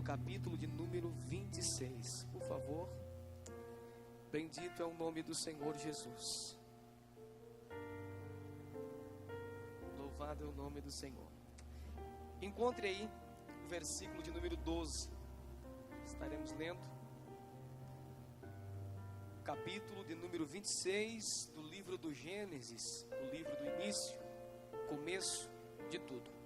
capítulo de número 26. Por favor. Bendito é o nome do Senhor Jesus. Louvado é o nome do Senhor. Encontre aí o versículo de número 12. Estaremos lendo o capítulo de número 26 do livro do Gênesis, o livro do início, o começo de tudo.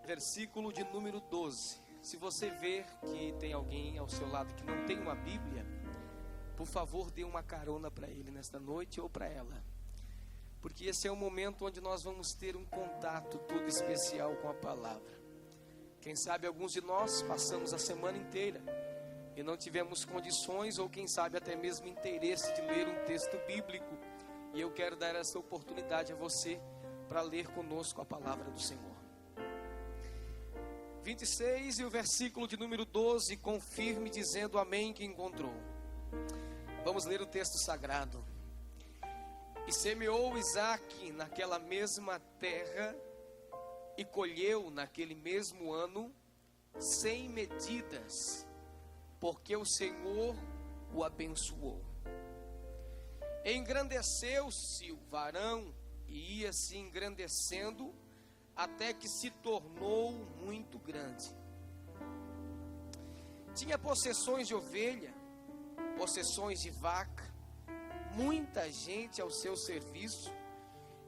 Versículo de número 12. Se você ver que tem alguém ao seu lado que não tem uma Bíblia, por favor, dê uma carona para ele nesta noite ou para ela. Porque esse é o momento onde nós vamos ter um contato todo especial com a palavra. Quem sabe alguns de nós passamos a semana inteira e não tivemos condições ou quem sabe até mesmo interesse de ler um texto bíblico. E eu quero dar essa oportunidade a você para ler conosco a palavra do Senhor. 26 e o versículo de número 12, confirme dizendo amém que encontrou. Vamos ler o texto sagrado. E semeou Isaque naquela mesma terra e colheu naquele mesmo ano 100 medidas, porque o Senhor o abençoou. Engrandeceu-se o varão e ia se engrandecendo até que se tornou muito grande. Tinha possessões de ovelha, possessões de vaca, muita gente ao seu serviço,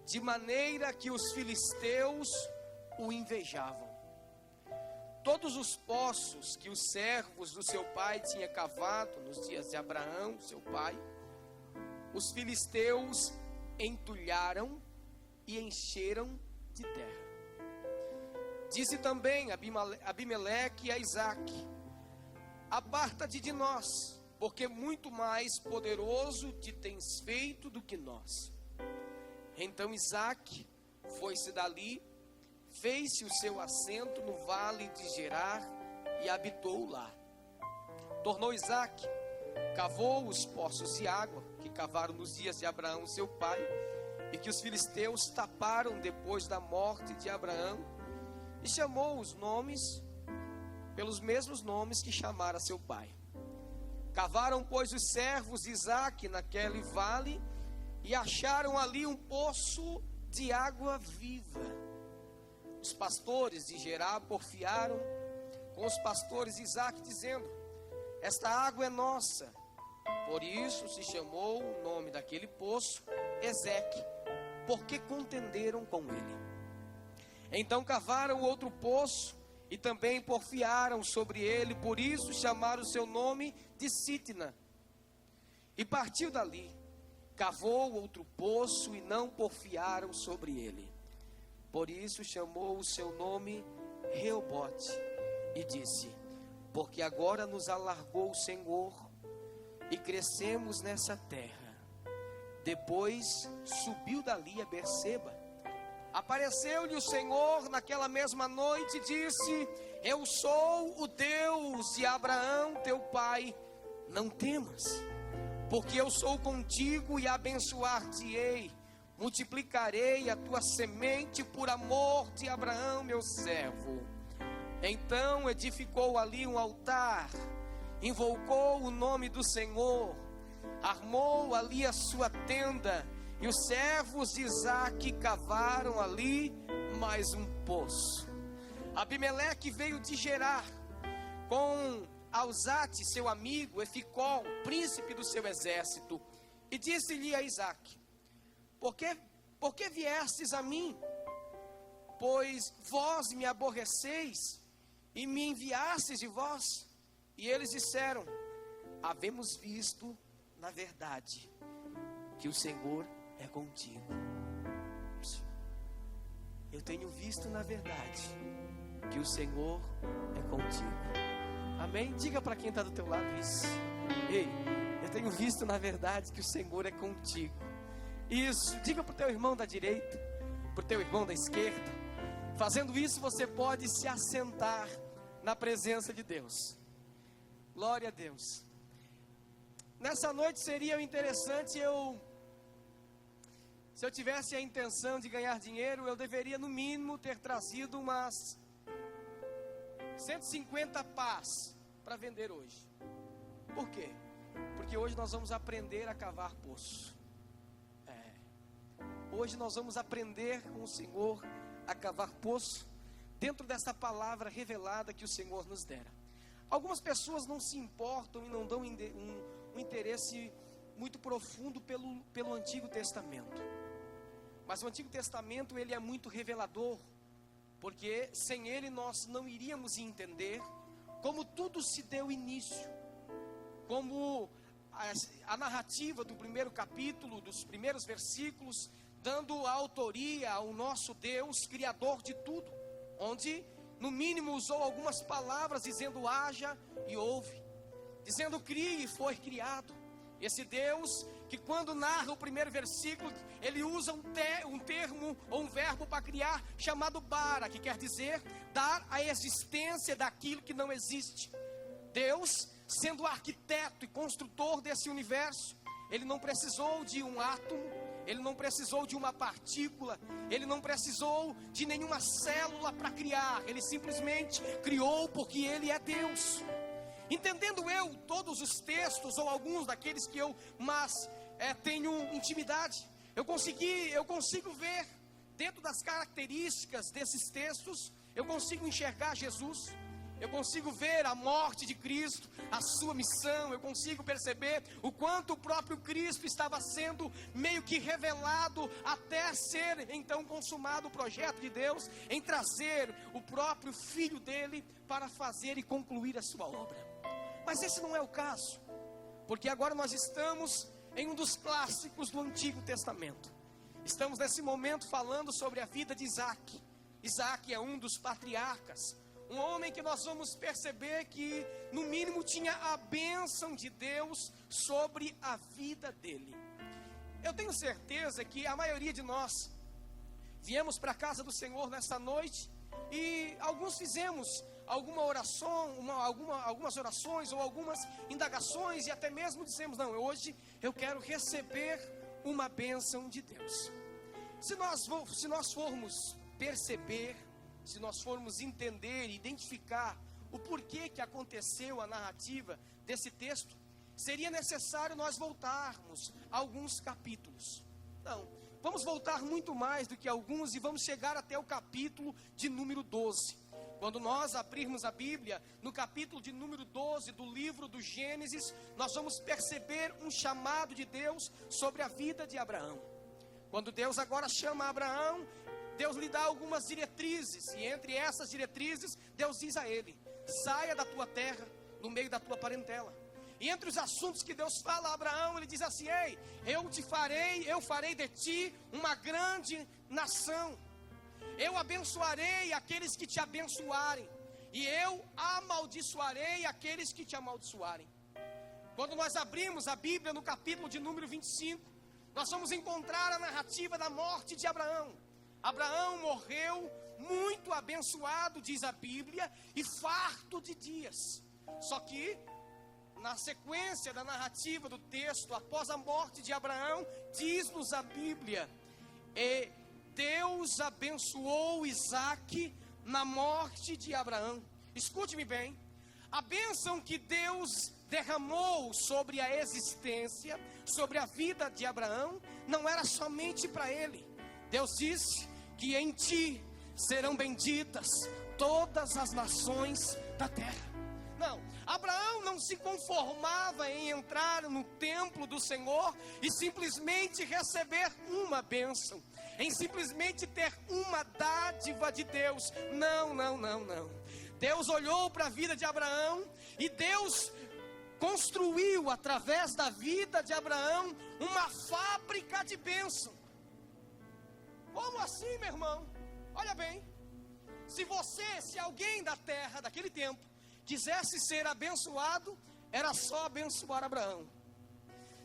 de maneira que os filisteus o invejavam. Todos os poços que os servos do seu pai tinham cavado nos dias de Abraão, seu pai, os filisteus entulharam e encheram de terra. Disse também Abimeleque a Isaque: aparta-te de nós, porque muito mais poderoso te tens feito do que nós. Então Isaque foi-se dali, fez-se o seu assento no vale de Gerar e habitou lá. Tornou Isaque, cavou os poços de água que cavaram nos dias de Abraão seu pai, e que os filisteus taparam depois da morte de Abraão, e chamou os nomes pelos mesmos nomes que chamara seu pai. Cavaram, pois, os servos de Isaque naquele vale e acharam ali um poço de água viva. Os pastores de Gerar porfiaram com os pastores de Isaque, dizendo: esta água é nossa. Por isso se chamou o nome daquele poço Ezeque, porque contenderam com ele. Então cavaram outro poço e também porfiaram sobre ele, por isso chamaram o seu nome de Sitna. E partiu dali, cavou outro poço e não porfiaram sobre ele. Por isso chamou o seu nome Reobote e disse: porque agora nos alargou o Senhor e crescemos nessa terra. Depois subiu dali a Berseba. Apareceu-lhe o Senhor naquela mesma noite e disse: eu sou o Deus de Abraão teu pai, não temas, porque eu sou contigo e abençoar-te-ei, multiplicarei a tua semente por amor de Abraão meu servo. Então edificou ali um altar, invocou o nome do Senhor, armou ali a sua tenda, e os servos de Isaque cavaram ali mais um poço. Abimeleque veio de Gerar com Alzate, seu amigo, e Ficol, príncipe do seu exército, e disse-lhe a Isaque: por que viestes a mim? Pois vós me aborreceis e me enviastes de vós. E eles disseram: havemos visto, na verdade, que o Senhor é contigo. Eu tenho visto na verdade que o Senhor é contigo. Amém? Diga para quem está do teu lado isso. Ei, eu tenho visto na verdade que o Senhor é contigo. Isso, diga para o teu irmão da direita, para o teu irmão da esquerda. Fazendo isso você pode se assentar na presença de Deus. Glória a Deus. Nessa noite seria interessante se eu tivesse a intenção de ganhar dinheiro, eu deveria no mínimo ter trazido umas 150 pás para vender hoje. Por quê? Porque hoje nós vamos aprender a cavar poço. Hoje nós vamos aprender com o Senhor a cavar poço dentro dessa palavra revelada que o Senhor nos dera. Algumas pessoas não se importam e não dão um interesse muito profundo pelo Antigo Testamento. Mas o Antigo Testamento, ele é muito revelador, porque sem ele nós não iríamos entender como tudo se deu início, como a narrativa do primeiro capítulo, dos primeiros versículos, dando a autoria ao nosso Deus, Criador de tudo, onde no mínimo usou algumas palavras dizendo haja e houve, dizendo crie e foi criado. Esse Deus que quando narra o primeiro versículo, ele usa um termo ou um verbo para criar, chamado bara, que quer dizer dar a existência daquilo que não existe. Deus, sendo arquiteto e construtor desse universo, ele não precisou de um átomo, ele não precisou de uma partícula, ele não precisou de nenhuma célula para criar, ele simplesmente criou porque ele é Deus. Entendendo eu todos os textos, ou alguns daqueles que eu tenho intimidade, eu consigo ver dentro das características desses textos, eu consigo enxergar Jesus. Eu consigo ver a morte de Cristo, a sua missão. Eu consigo perceber o quanto o próprio Cristo estava sendo meio que revelado, até ser então consumado o projeto de Deus em trazer o próprio Filho dele para fazer e concluir a sua obra. Mas esse não é o caso, porque agora nós estamos em um dos clássicos do Antigo Testamento. Estamos nesse momento falando sobre a vida de Isaac. Isaac é um dos patriarcas, um homem que nós vamos perceber que no mínimo tinha a bênção de Deus sobre a vida dele. Eu tenho certeza que a maioria de nós viemos para a casa do Senhor nessa noite e alguns fizemos algumas orações ou algumas indagações e até mesmo dissemos, não, hoje eu quero receber uma bênção de Deus. Se nós formos perceber, se nós formos entender e identificar o porquê que aconteceu a narrativa desse texto, seria necessário nós voltarmos a alguns capítulos. Não, vamos voltar muito mais do que alguns e vamos chegar até o capítulo de número 12. Quando nós abrirmos a Bíblia, no capítulo de número 12 do livro do Gênesis, nós vamos perceber um chamado de Deus sobre a vida de Abraão. Quando Deus agora chama Abraão, Deus lhe dá algumas diretrizes, e entre essas diretrizes, Deus diz a ele, saia da tua terra, no meio da tua parentela. E entre os assuntos que Deus fala a Abraão, ele diz assim, ei, eu farei de ti uma grande nação. Eu abençoarei aqueles que te abençoarem, e eu amaldiçoarei aqueles que te amaldiçoarem. Quando nós abrimos a Bíblia no capítulo de número 25, nós vamos encontrar a narrativa da morte de Abraão. Abraão morreu muito abençoado, diz a Bíblia, e farto de dias. Só que, na sequência da narrativa do texto, após a morte de Abraão, diz-nos a Bíblia, e Deus abençoou Isaac na morte de Abraão. Escute-me bem, a bênção que Deus derramou sobre a existência, sobre a vida de Abraão, não era somente para ele. Deus disse que em ti serão benditas todas as nações da terra. Não, Abraão não se conformava em entrar no templo do Senhor e simplesmente receber uma bênção, em simplesmente ter uma dádiva de Deus. Não. Deus olhou para a vida de Abraão e Deus construiu através da vida de Abraão uma fábrica de bênção. Como assim, meu irmão? Olha bem, se alguém da terra daquele tempo quisesse ser abençoado, era só abençoar Abraão.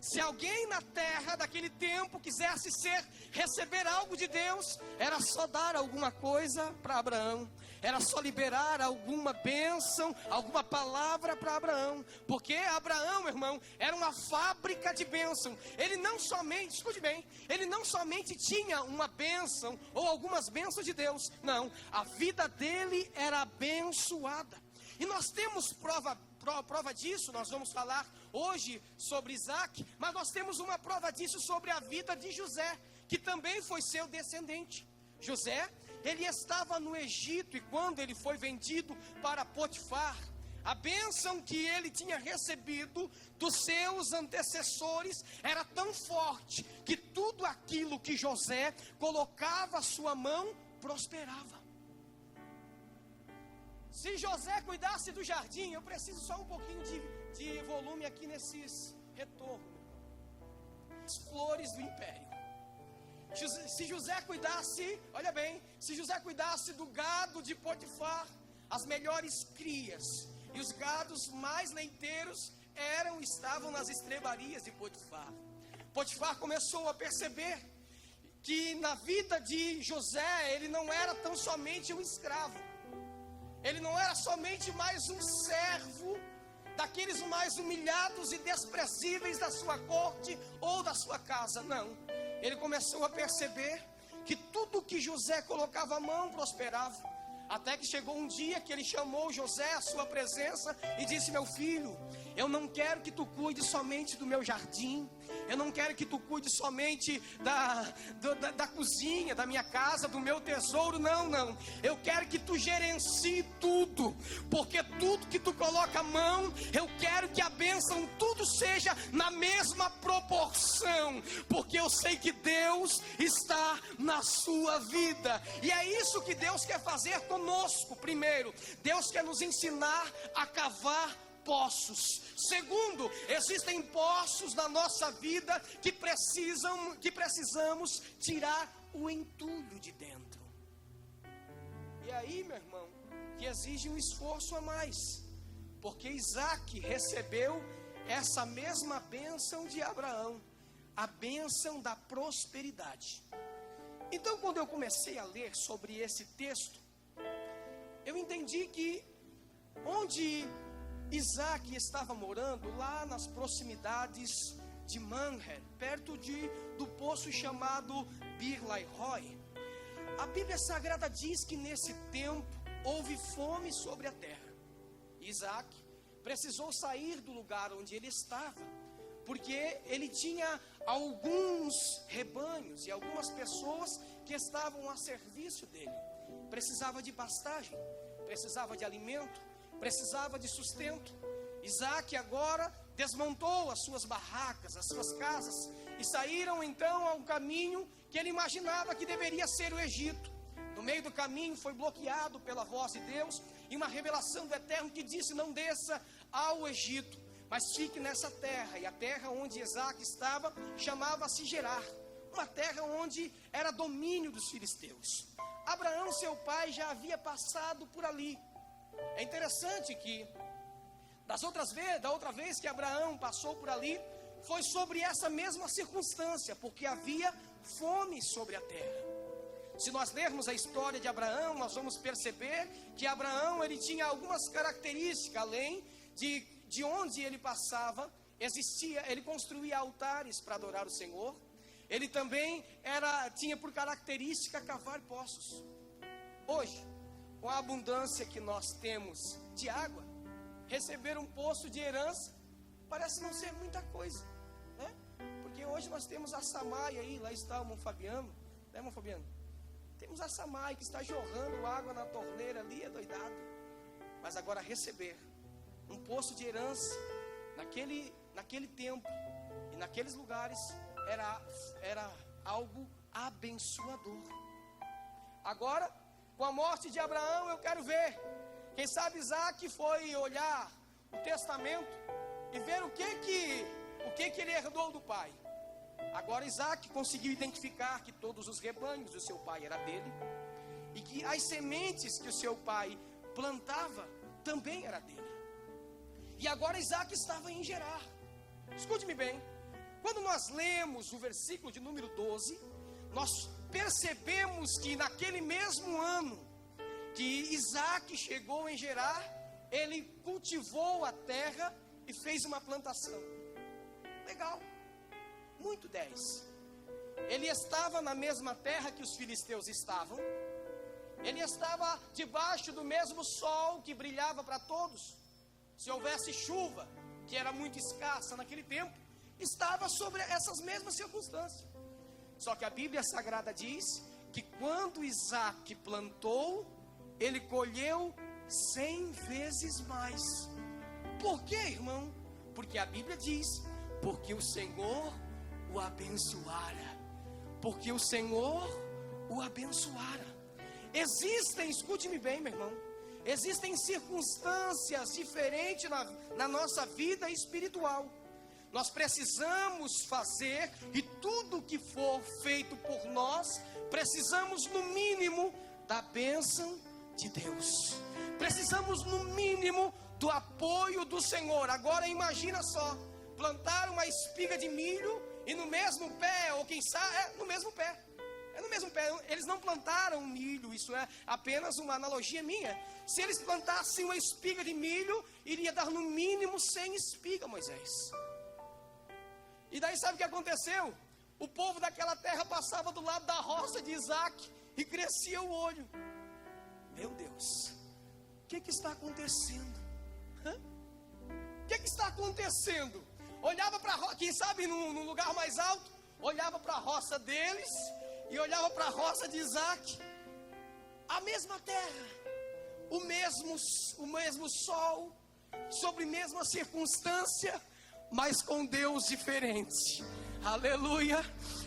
Se alguém na terra daquele tempo quisesse receber algo de Deus, era só dar alguma coisa para Abraão, era só liberar alguma bênção, alguma palavra para Abraão, porque Abraão, meu irmão, era uma fábrica de bênção. Ele não somente, escute bem, ele não somente tinha uma bênção ou algumas bênçãos de Deus, não, a vida dele era abençoada. E nós temos prova disso. Nós vamos falar hoje sobre Isaac, mas nós temos uma prova disso sobre a vida de José, que também foi seu descendente. José, ele estava no Egito, e quando ele foi vendido para Potifar, a bênção que ele tinha recebido dos seus antecessores era tão forte, que tudo aquilo que José colocava a sua mão, prosperava. Se José cuidasse do jardim, eu preciso só um pouquinho de volume aqui nesses retornos. As flores do império. Se José cuidasse, olha bem, se José cuidasse do gado de Potifar, as melhores crias e os gados mais leiteiros estavam nas estrebarias de Potifar. Potifar começou a perceber que na vida de José, ele não era tão somente um escravo. Ele não era somente mais um servo, daqueles mais humilhados e desprezíveis da sua corte ou da sua casa, não. Ele começou a perceber que tudo que José colocava a mão prosperava. Até que chegou um dia que ele chamou José à sua presença e disse: meu filho, eu não quero que tu cuide somente do meu jardim, eu não quero que tu cuide somente da cozinha, da minha casa, do meu tesouro, não. Eu quero que tu gerencie tudo, porque tudo que tu coloca a mão, eu quero que a bênção tudo seja na mesma proporção, porque eu sei que Deus está na sua vida. E é isso que Deus quer fazer conosco. Primeiro, Deus quer nos ensinar a cavar poços. Segundo, existem poços na nossa vida que precisamos tirar o entulho de dentro. E aí, meu irmão, que exige um esforço a mais, porque Isaac recebeu essa mesma bênção de Abraão, a bênção da prosperidade. Então, quando eu comecei a ler sobre esse texto, eu entendi que onde Isaac estava morando, lá nas proximidades de Manher, perto do poço chamado Bir-Lahai-Roi, a Bíblia Sagrada diz que nesse tempo houve fome sobre a terra. Isaac precisou sair do lugar onde ele estava, porque ele tinha alguns rebanhos e algumas pessoas que estavam a serviço dele. Precisava de pastagem, precisava de alimento, precisava de sustento. Isaac agora desmontou as suas barracas, as suas casas, e saíram então a um caminho que ele imaginava que deveria ser o Egito. No meio do caminho foi bloqueado pela voz de Deus e uma revelação do Eterno que disse: não desça ao Egito, mas fique nessa terra. E a terra onde Isaac estava chamava-se Gerar, uma terra onde era domínio dos filisteus. Abraão, seu pai, já havia passado por ali. É interessante que da outra vez que Abraão passou por ali, foi sobre essa mesma circunstância, porque havia fome sobre a terra. Se nós lermos a história de Abraão, nós vamos perceber que Abraão, ele tinha algumas características, além de onde ele passava, ele construía altares para adorar o Senhor. Ele também tinha por característica cavar poços. Hoje, com a abundância que nós temos de água, receber um poço de herança parece não ser muita coisa, né? Porque hoje nós temos a Samai aí, lá está o irmão Fabiano, né, irmão Fabiano? Temos a Samai que está jorrando água na torneira ali, é doidado. Mas agora receber um poço de herança naquele tempo e naqueles lugares era algo abençoador. Agora, com a morte de Abraão, eu quero ver, quem sabe Isaac foi olhar o testamento e ver o que ele herdou do pai. Agora Isaac conseguiu identificar que todos os rebanhos do seu pai eram dele, e que as sementes que o seu pai plantava também era dele. E agora Isaac estava em Gerar. Escute-me bem, quando nós lemos o versículo de número 12, nós percebemos que naquele mesmo ano que Isaac chegou em Gerar, ele cultivou a terra e fez uma plantação. Legal, muito 10. Ele estava na mesma terra que os filisteus estavam, Ele estava debaixo do mesmo sol que brilhava para todos. Se houvesse chuva, que era muito escassa naquele tempo, estava sobre essas mesmas circunstâncias. Só que a Bíblia Sagrada diz que quando Isaac plantou, ele colheu 100 vezes mais. Por quê, irmão? Porque a Bíblia diz, porque o Senhor o abençoara. Porque o Senhor o abençoara. Existem, escute-me bem, meu irmão, existem circunstâncias diferentes na nossa vida espiritual. Nós precisamos fazer, e tudo que for feito por nós, precisamos no mínimo da bênção de Deus. Precisamos no mínimo do apoio do Senhor. Agora imagina só, plantar uma espiga de milho e no mesmo pé, ou quem sabe, no mesmo pé. Eles não plantaram milho, isso é apenas uma analogia minha. Se eles plantassem uma espiga de milho, iria dar no mínimo 100 espigas, Moisés. E daí sabe o que aconteceu? O povo daquela terra passava do lado da roça de Isaac e crescia o olho. Meu Deus, o que está acontecendo? O que está acontecendo? Olhava para a roça, quem sabe num lugar mais alto, olhava para a roça deles e olhava para a roça de Isaac. A mesma terra, o mesmo sol, sobre a mesma circunstância, mas com Deus diferente. Aleluia.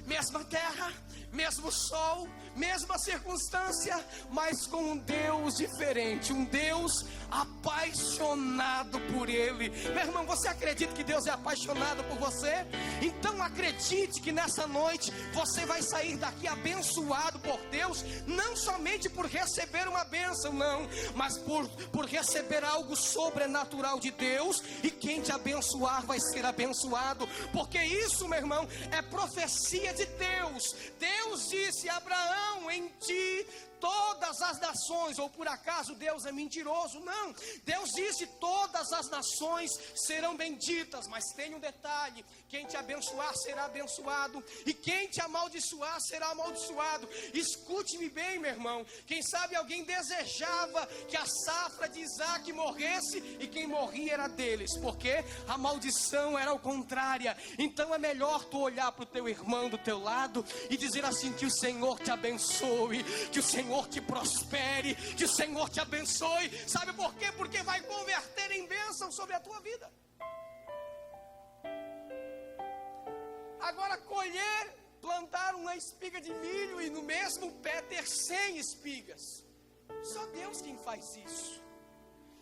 Mesma terra, mesmo sol, mesma circunstância, mas com um Deus diferente, um Deus apaixonado por Ele. Meu irmão, você acredita que Deus é apaixonado por você? Então acredite que nessa noite você vai sair daqui abençoado por Deus, não somente por receber uma bênção, não, mas por receber algo sobrenatural de Deus, e quem te abençoar vai ser abençoado, porque isso, meu irmão, é profecia de Deus. Deus disse a Abraão: em ti todas as nações, ou por acaso Deus é mentiroso? Não, Deus disse: todas as nações serão benditas. Mas tem um detalhe: quem te abençoar será abençoado, e quem te amaldiçoar será amaldiçoado. Escute-me bem, meu irmão, quem sabe alguém desejava que a safra de Isaac morresse, e quem morria era deles, porque a maldição era ao contrário. Então é melhor tu olhar para o teu irmão do teu lado e dizer assim: que o Senhor te abençoe, que o Senhor te prospere, que o Senhor te abençoe. Sabe por quê? Porque vai converter em bênção sobre a tua vida. Agora, plantar uma espiga de milho e no mesmo pé ter 100 espigas, só Deus quem faz isso.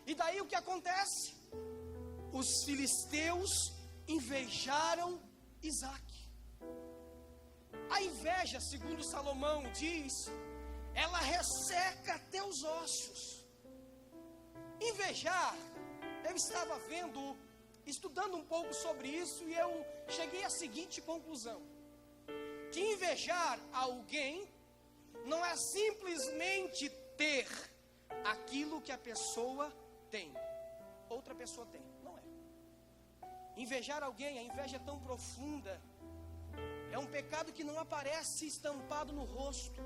E daí o que acontece? Os filisteus invejaram Isaac. A inveja, segundo Salomão diz, ela resseca até os ossos. Invejar, eu estava estudando um pouco sobre isso, e eu cheguei à seguinte conclusão: que invejar alguém não é simplesmente ter aquilo que a pessoa tem, outra pessoa tem, não é. Invejar alguém, a inveja é tão profunda, é um pecado que não aparece estampado no rosto.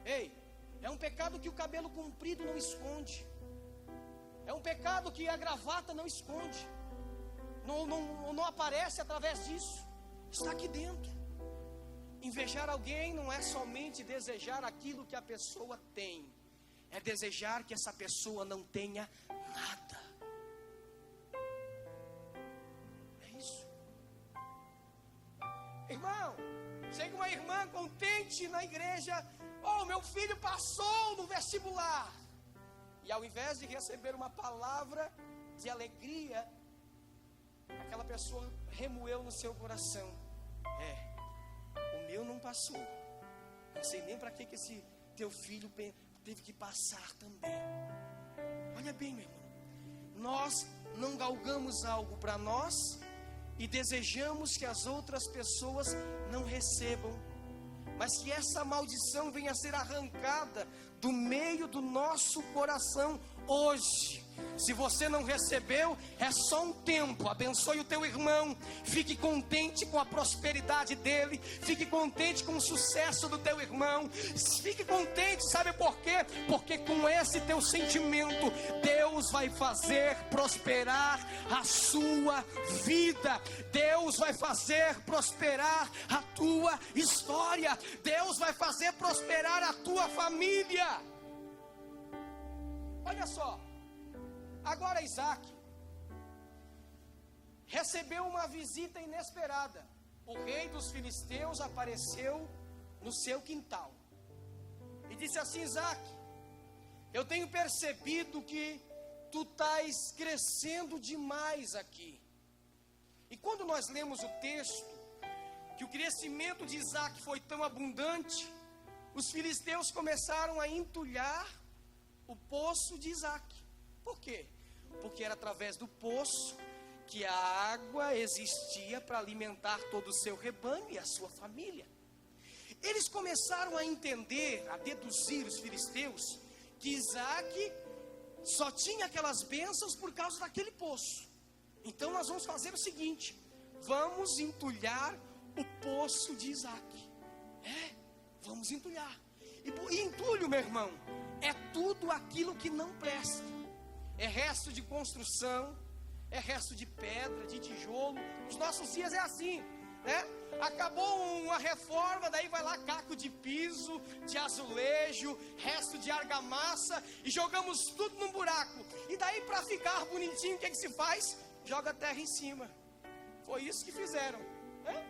Ei, é um pecado que o cabelo comprido não esconde, é um pecado que a gravata não esconde, não aparece através disso, está aqui dentro. Invejar alguém não é somente desejar aquilo que a pessoa tem, é desejar que essa pessoa não tenha nada. É isso. Irmão, chega uma irmã contente na igreja: oh, meu filho passou no vestibular. E ao invés de receber uma palavra de alegria, aquela pessoa remoeu no seu coração: o meu não passou, não sei nem para que esse teu filho teve que passar também. Olha bem, meu irmão, nós não galgamos algo para nós e desejamos que as outras pessoas não recebam, mas que essa maldição venha a ser arrancada do meio do nosso coração hoje. Se você não recebeu, é só um tempo. Abençoe o teu irmão. Fique contente com a prosperidade dele. Fique contente com o sucesso do teu irmão. Fique contente, sabe por quê? Porque com esse teu sentimento, Deus vai fazer prosperar a sua vida. Deus vai fazer prosperar a tua história. Deus vai fazer prosperar a tua família. Olha só. Agora Isaac recebeu uma visita inesperada. O rei dos filisteus apareceu no seu quintal e disse assim: Isaac, eu tenho percebido que tu estás crescendo demais aqui. E quando nós lemos o texto, que o crescimento de Isaac foi tão abundante, os filisteus começaram a entulhar o poço de Isaac. Por quê? Porque era através do poço que a água existia para alimentar todo o seu rebanho e a sua família. Eles começaram a entender, a deduzir, os filisteus, que Isaac só tinha aquelas bênçãos por causa daquele poço. Então nós vamos fazer o seguinte: vamos entulhar o poço de Isaac. Vamos entulhar. E entulho, meu irmão, é tudo aquilo que não presta. É resto de construção, é resto de pedra, de tijolo. Nos nossos dias é assim, né? Acabou uma reforma, daí vai lá caco de piso, de azulejo, resto de argamassa, e jogamos tudo num buraco. E daí, para ficar bonitinho, o que se faz? Joga terra em cima. Foi isso que fizeram, né?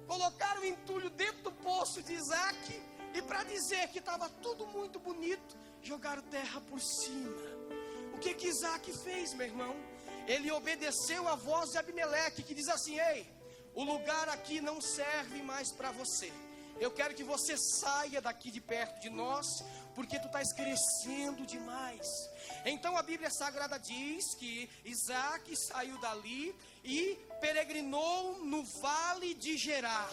Colocaram o entulho dentro do poço de Isaac, e para dizer que estava tudo muito bonito, jogaram terra por cima. O que Isaac fez, meu irmão? Ele obedeceu a voz de Abimeleque, que diz assim: ei, o lugar aqui não serve mais para você. Eu quero que você saia daqui de perto de nós, porque tu estás crescendo demais. Então a Bíblia Sagrada diz que Isaac saiu dali e peregrinou no vale de Gerar.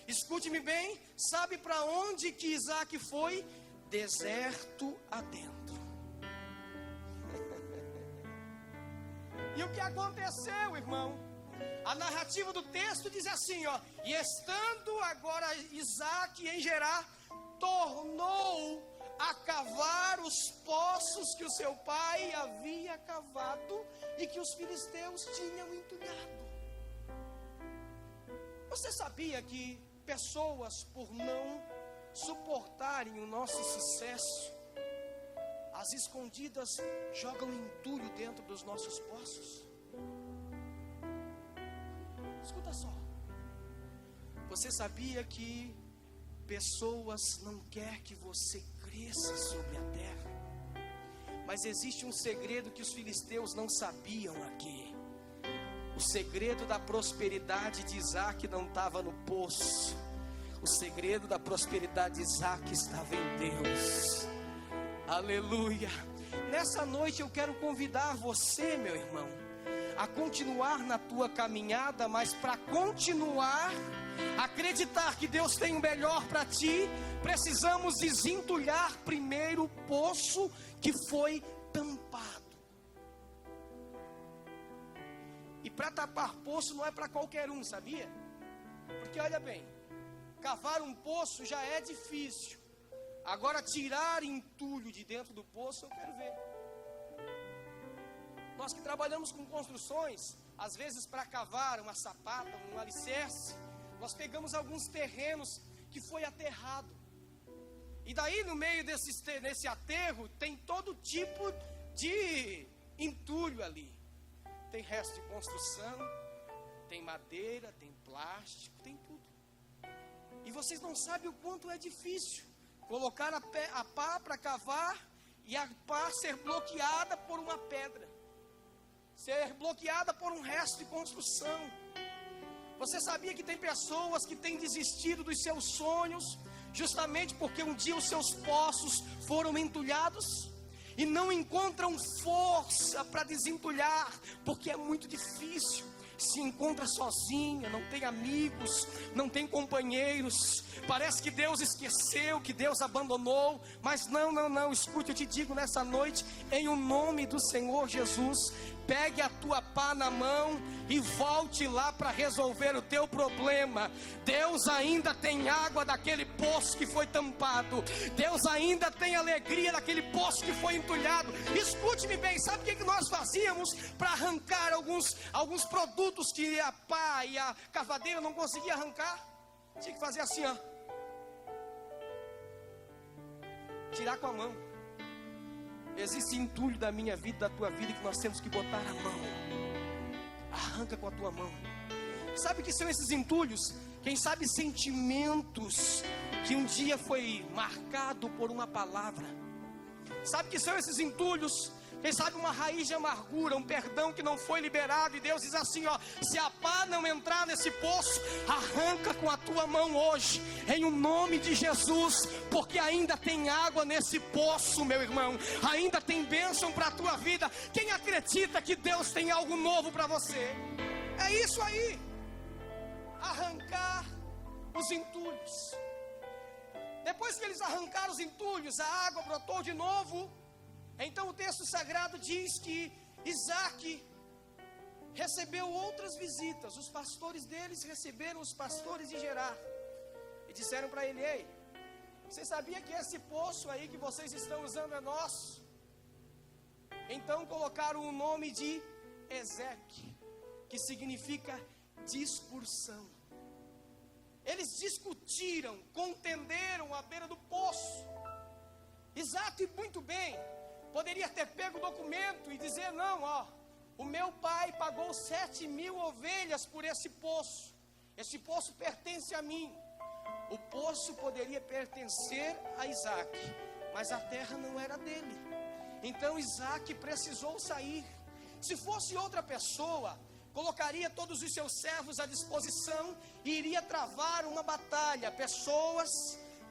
Escute-me bem, sabe para onde que Isaac foi? Deserto adentro. E o que aconteceu, irmão? A narrativa do texto diz assim, ó: e estando agora Isaac em Gerar, tornou a cavar os poços que o seu pai havia cavado e que os filisteus tinham entulhado. Você sabia que pessoas, por não suportarem o nosso sucesso, às escondidas jogam entulho dentro dos nossos poços? Escuta só. Você sabia que pessoas não querem que você cresça sobre a terra? Mas existe um segredo que os filisteus não sabiam aqui. O segredo da prosperidade de Isaac não estava no poço. O segredo da prosperidade de Isaac estava em Deus. Aleluia. Nessa noite eu quero convidar você, meu irmão, a continuar na tua caminhada, mas para continuar, acreditar que Deus tem o melhor para ti, precisamos desentulhar primeiro o poço que foi tampado. E para tapar poço não é para qualquer um, sabia? Porque olha bem, cavar um poço já é difícil. Agora tirar entulho de dentro do poço eu quero ver. Nós que trabalhamos com construções, às vezes para cavar uma sapata, um alicerce, nós pegamos alguns terrenos que foi aterrado. E daí no meio desse aterro tem todo tipo de entulho ali. Tem resto de construção, tem madeira, tem plástico, tem tudo. E vocês não sabem o quanto é difícil colocar a pá para cavar e a pá ser bloqueada por uma pedra, ser bloqueada por um resto de construção. Você sabia que tem pessoas que têm desistido dos seus sonhos justamente porque um dia os seus poços foram entulhados e não encontram força para desentulhar, porque é muito difícil. se encontra sozinha, não tem amigos, não tem companheiros. Parece que Deus esqueceu, que Deus abandonou. Mas não, escute, eu te digo nessa noite, em o nome do Senhor Jesus, pegue a tua pá na mão e volte lá para resolver o teu problema. Deus ainda tem água daquele poço que foi tampado. Deus ainda tem alegria daquele poço que foi entulhado. Escute-me bem, sabe o que nós fazíamos para arrancar alguns produtos que a pá e a cavadeira não conseguiam arrancar? Tinha que fazer assim, ó. Tirar com a mão. Existe entulho da minha vida, da tua vida, que nós temos que botar a mão. Arranca com a tua mão. Sabe o que são esses entulhos? Quem sabe sentimentos que um dia foi marcado por uma palavra. Sabe o que são esses entulhos? Quem sabe uma raiz de amargura, um perdão que não foi liberado. E Deus diz assim, ó: se a pá não entrar nesse poço, arranca com a tua mão hoje, em o nome de Jesus. Porque ainda tem água nesse poço, meu irmão. Ainda tem bênção para a tua vida. Quem acredita que Deus tem algo novo para você? É isso aí. Arrancar os entulhos. Depois que eles arrancaram os entulhos, a água brotou de novo. Então o texto sagrado diz que Isaac recebeu outras visitas. Os pastores deles receberam os pastores de Gerar e disseram para ele: ei, você sabia que esse poço aí que vocês estão usando é nosso? Então colocaram o nome de Ezeque, que significa discursão. Eles discutiram, contenderam à beira do poço. Isaac, muito bem, poderia ter pego o documento e dizer: não, ó, o meu pai pagou 7.000 ovelhas por esse poço pertence a mim. O poço poderia pertencer a Isaac, mas a terra não era dele. Então Isaac precisou sair. Se fosse outra pessoa, colocaria todos os seus servos à disposição e iria travar uma batalha. Pessoas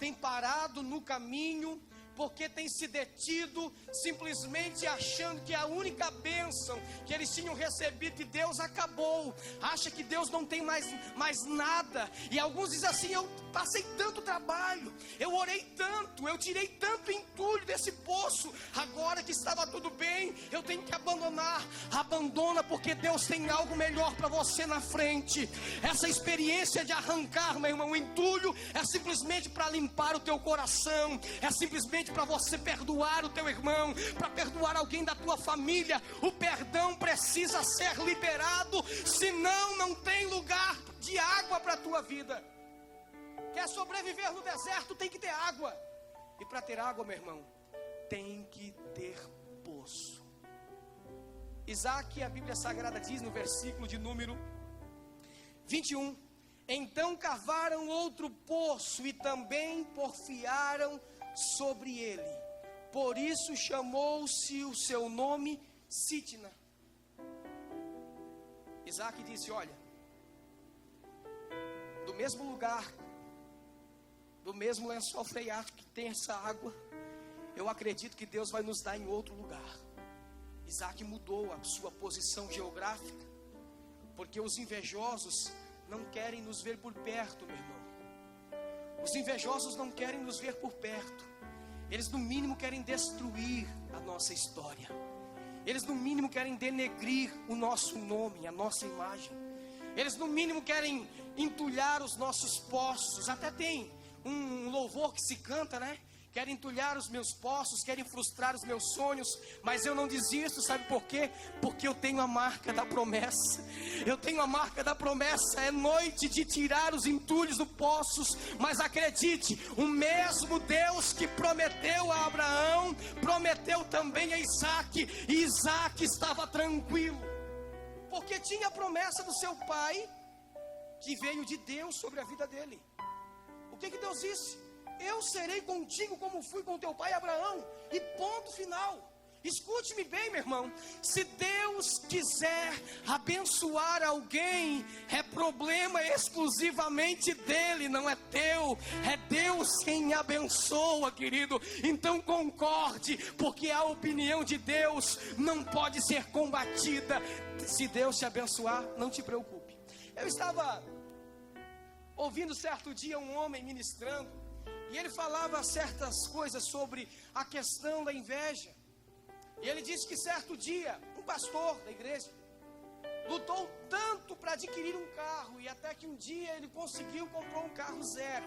têm parado no caminho porque tem se detido, simplesmente achando que a única bênção que eles tinham recebido de Deus acabou. Acha que Deus não tem mais nada. E alguns dizem assim: eu passei tanto trabalho, eu orei tanto, eu tirei tanto entulho desse poço, agora que estava tudo bem, eu tenho que abandonar. Abandona, porque Deus tem algo melhor para você na frente. Essa experiência de arrancar, meu irmão, o entulho é simplesmente para limpar o teu coração, é simplesmente para você perdoar o teu irmão, para perdoar alguém da tua família. O perdão precisa ser liberado, senão não tem lugar de água para a tua vida. Quer sobreviver no deserto, tem que ter água. E para ter água, meu irmão, tem que ter poço. Isaac, a Bíblia Sagrada diz no versículo de número 21: então cavaram outro poço e também porfiaram sobre ele. Por isso chamou-se o seu nome Sitna. Isaac disse: olha, do mesmo lugar, do mesmo lençol freático que tem essa água, eu acredito que Deus vai nos dar em outro lugar. Isaac mudou a sua posição geográfica, porque os invejosos não querem nos ver por perto, meu irmão. Os invejosos não querem nos ver por perto. Eles no mínimo querem destruir a nossa história. Eles no mínimo querem denegrir o nosso nome, a nossa imagem. Eles no mínimo querem entulhar os nossos poços. Até tem um louvor que se canta, né? Querem entulhar os meus poços, querem frustrar os meus sonhos, mas eu não desisto, sabe por quê? Porque eu tenho a marca da promessa. Eu tenho a marca da promessa. É noite de tirar os entulhos dos poços, mas acredite, o mesmo Deus que prometeu a Abraão, prometeu também a Isaac, e Isaac estava tranquilo, porque tinha a promessa do seu pai, que veio de Deus sobre a vida dele. O que que Deus disse? Eu serei contigo como fui com teu pai Abraão, e ponto final. Escute-me bem, meu irmão. Se Deus quiser abençoar alguém, é problema exclusivamente dele, não é teu. É Deus quem abençoa, querido. Então concorde, porque a opinião de Deus não pode ser combatida. Se Deus te abençoar, não te preocupe. Eu estava ouvindo certo dia um homem ministrando, e ele falava certas coisas sobre a questão da inveja. E ele disse que certo dia, um pastor da igreja lutou tanto para adquirir um carro, e até que um dia ele conseguiu comprar um carro zero,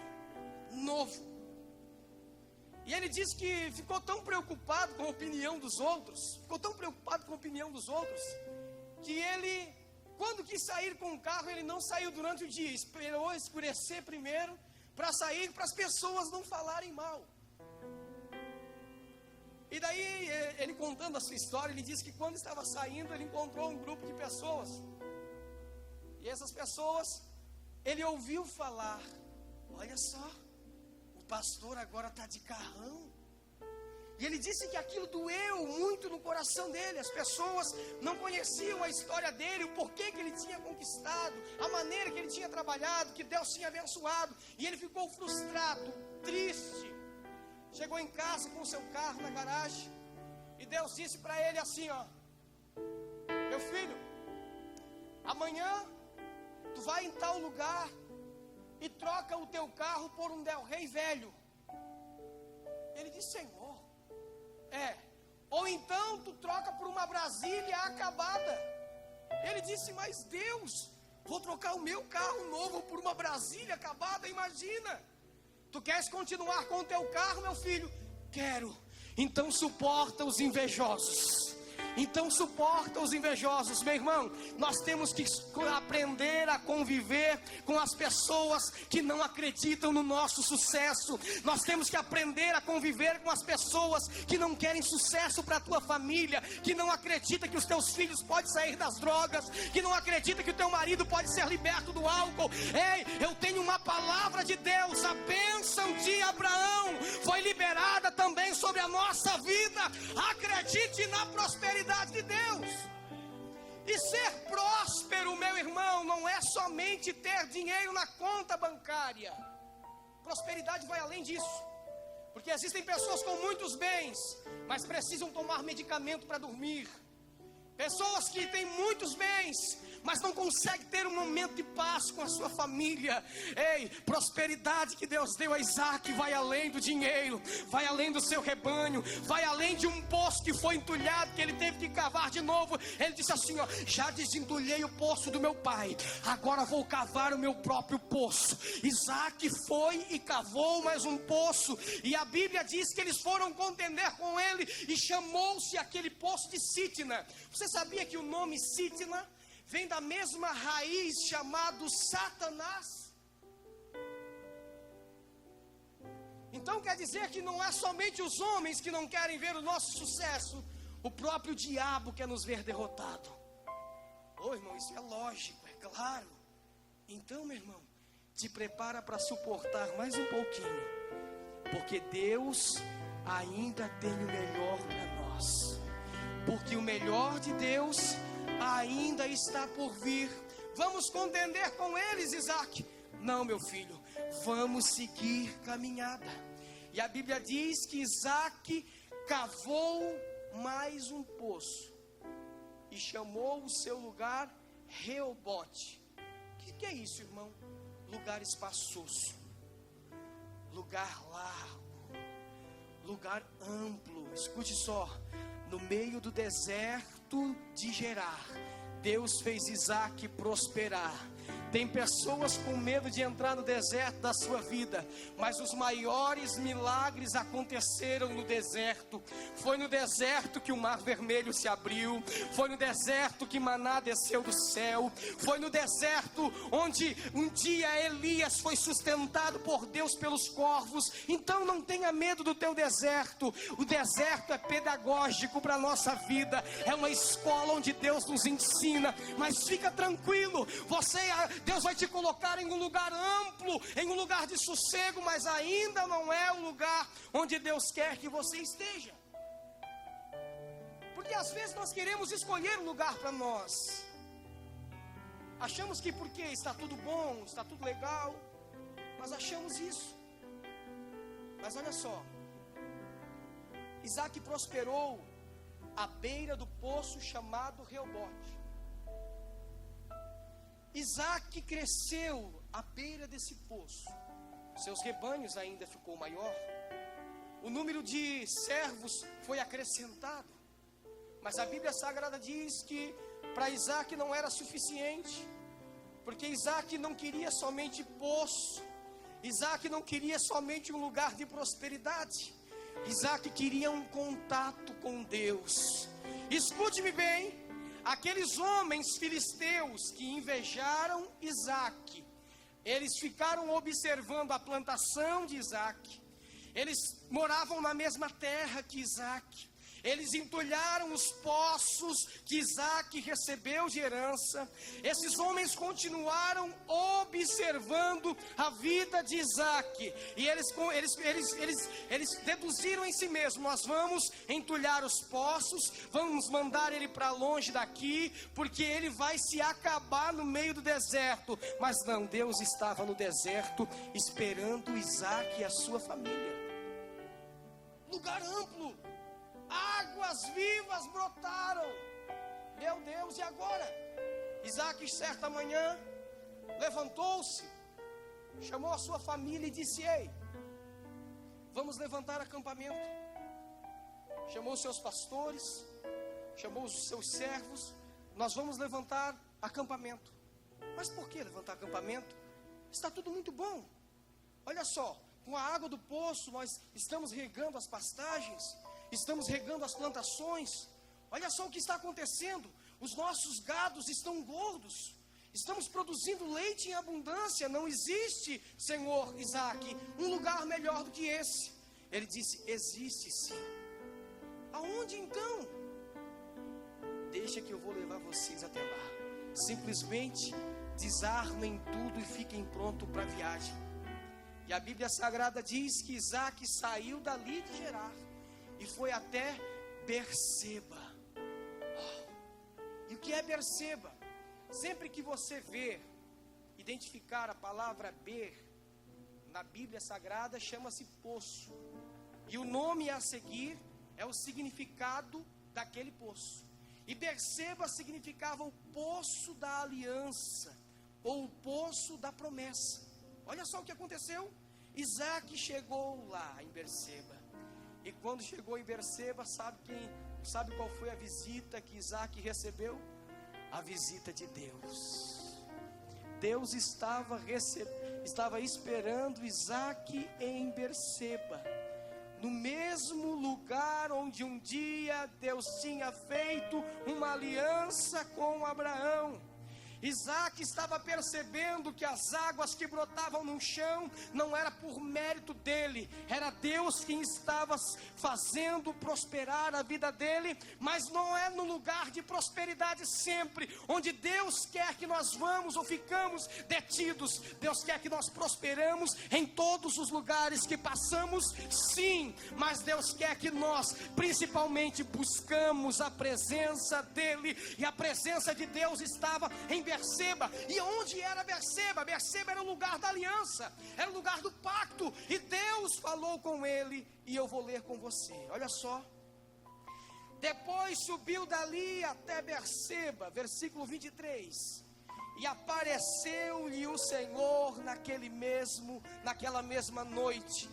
novo. E ele disse que ficou tão preocupado com a opinião dos outros, que ele, quando quis sair com o carro, ele não saiu durante o dia, esperou escurecer primeiro, para sair, para as pessoas não falarem mal. E daí, ele contando a sua história, ele disse que quando estava saindo, ele encontrou um grupo de pessoas. E essas pessoas, ele ouviu falar: olha só, o pastor agora está de carrão. E ele disse que aquilo doeu muito no coração dele. As pessoas não conheciam a história dele, o porquê que ele tinha conquistado, a maneira que ele tinha trabalhado, que Deus tinha abençoado. E ele ficou frustrado, triste. Chegou em casa com o seu carro na garagem, e Deus disse para ele assim, ó: meu filho, amanhã tu vai em tal lugar e troca o teu carro por um Del Rey velho. Ele disse: Senhor, ou então tu troca por uma Brasília acabada. Ele disse: mas Deus, vou trocar o meu carro novo por uma Brasília acabada, imagina. Tu queres continuar com o teu carro, meu filho? Quero. Então suporta os invejosos. Meu irmão, nós temos que aprender a conviver com as pessoas que não acreditam no nosso sucesso. Nós temos que aprender a conviver com as pessoas que não querem sucesso para a tua família, que não acreditam que os teus filhos podem sair das drogas, que não acreditam que o teu marido pode ser liberto do álcool. Ei, eu tenho uma palavra de Deus, a bênção de Abraão foi liberada também sobre a nossa vida. Acredite na prosperidade de Deus. E ser próspero, meu irmão, não é somente ter dinheiro na conta bancária. Prosperidade vai além disso, porque existem pessoas com muitos bens, mas precisam tomar medicamento para dormir. Pessoas que têm muitos bens, mas não conseguem ter um momento de paz com a sua família. Ei, prosperidade que Deus deu a Isaac vai além do dinheiro, vai além do seu rebanho, vai além de um poço que foi entulhado, que ele teve que cavar de novo. Ele disse assim, ó: já desentulhei o poço do meu pai, agora vou cavar o meu próprio poço. Isaac foi e cavou mais um poço, e a Bíblia diz que eles foram contender com ele, e chamou-se aquele poço de Sitna. Você sabia que o nome Sitna vem da mesma raiz chamado Satanás? Então quer dizer que não é somente os homens que não querem ver o nosso sucesso, o próprio diabo quer nos ver derrotado. Ô irmão, isso é lógico, é claro. Então, meu irmão, te prepara para suportar mais um pouquinho, porque Deus ainda tem o melhor para nós. Porque o melhor de Deus ainda está por vir. Vamos contender com eles, Isaac? Não, meu filho, vamos seguir caminhada. E a Bíblia diz que Isaac cavou mais um poço e chamou o seu lugar Reobote. O que é isso, irmão? Lugar espaçoso, lugar largo, lugar amplo. Escute só: no meio do deserto de Gerar, Deus fez Isaac prosperar. Tem pessoas com medo de entrar no deserto da sua vida, mas os maiores milagres aconteceram no deserto. Foi no deserto que o mar vermelho se abriu, foi no deserto que maná desceu do céu, foi no deserto onde um dia Elias foi sustentado por Deus pelos corvos. Então não tenha medo do teu deserto. O deserto é pedagógico para a nossa vida, é uma escola onde Deus nos ensina. Mas fica tranquilo, Deus vai te colocar em um lugar amplo, em um lugar de sossego, mas ainda não é o lugar onde Deus quer que você esteja. Sabe, às vezes nós queremos escolher um lugar para nós. Achamos que porque está tudo bom, está tudo legal, nós achamos isso. Mas olha só, Isaac prosperou à beira do poço chamado Reobote. Isaac cresceu à beira desse poço. Seus rebanhos ainda ficou maior. O número de servos foi acrescentado. Mas a Bíblia Sagrada diz que para Isaac não era suficiente, porque Isaac não queria somente poço, Isaac não queria somente um lugar de prosperidade, Isaac queria um contato com Deus. Escute-me bem, aqueles homens filisteus que invejaram Isaac, eles ficaram observando a plantação de Isaac, eles moravam na mesma terra que Isaac, eles entulharam os poços que Isaac recebeu de herança. Esses homens continuaram observando a vida de Isaac. E eles deduziram em si mesmos: nós vamos entulhar os poços, vamos mandar ele para longe daqui, porque ele vai se acabar no meio do deserto. Mas não, Deus estava no deserto esperando Isaac e a sua família. Lugar amplo, águas vivas brotaram. Meu Deus, e agora? Isaac, certa manhã, levantou-se, chamou a sua família e disse: ei, vamos levantar acampamento. Chamou os seus pastores, chamou os seus servos. Nós vamos levantar acampamento. Mas por que levantar acampamento? Está tudo muito bom. Olha só, com a água do poço nós estamos regando as pastagens, estamos regando as plantações. Olha só o que está acontecendo. Os nossos gados estão gordos, estamos produzindo leite em abundância. Não existe, Senhor Isaac, um lugar melhor do que esse. Ele disse: existe sim. Aonde então? Deixa que eu vou levar vocês até lá. Simplesmente desarmem tudo e fiquem prontos para a viagem. E a Bíblia Sagrada diz que Isaac saiu dali de Gerar e foi até Berseba. E o que é Berseba? Sempre que você vê, identificar a palavra Ber na Bíblia Sagrada, chama-se poço. E o nome a seguir é o significado daquele poço. E Berseba significava o poço da aliança, ou o poço da promessa. Olha só o que aconteceu. Isaac chegou lá em Berseba. E quando chegou em Berseba, sabe qual foi a visita que Isaac recebeu? A visita de Deus. Deus estava esperando Isaac em Berseba, no mesmo lugar onde um dia Deus tinha feito uma aliança com Abraão. Isaac estava percebendo que as águas que brotavam no chão não era por mérito dele, era Deus quem estava fazendo prosperar a vida dele. Mas não é no lugar de prosperidade sempre onde Deus quer que nós vamos ou ficamos detidos. Deus quer que nós prosperamos em todos os lugares que passamos, sim, mas Deus quer que nós principalmente buscamos a presença dele. E a presença de Deus estava em Berseba. E onde era Berseba? Berseba era o lugar da aliança, era o lugar do pacto. E Deus falou com ele, e eu vou ler com você. Olha só. Depois subiu dali até Berseba, versículo 23. E apareceu-lhe o Senhor naquela mesma noite.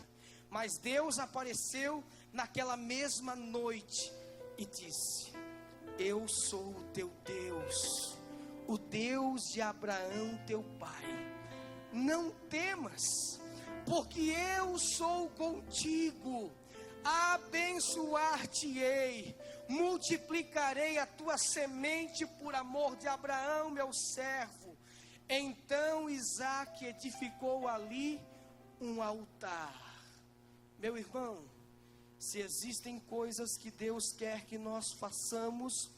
Mas Deus apareceu naquela mesma noite e disse: eu sou o teu Deus, o Deus de Abraão teu pai. Não temas, porque eu sou contigo. Abençoar-te-ei, multiplicarei a tua semente por amor de Abraão meu servo. Então Isaac edificou ali um altar. Meu irmão, se existem coisas que Deus quer que nós façamos,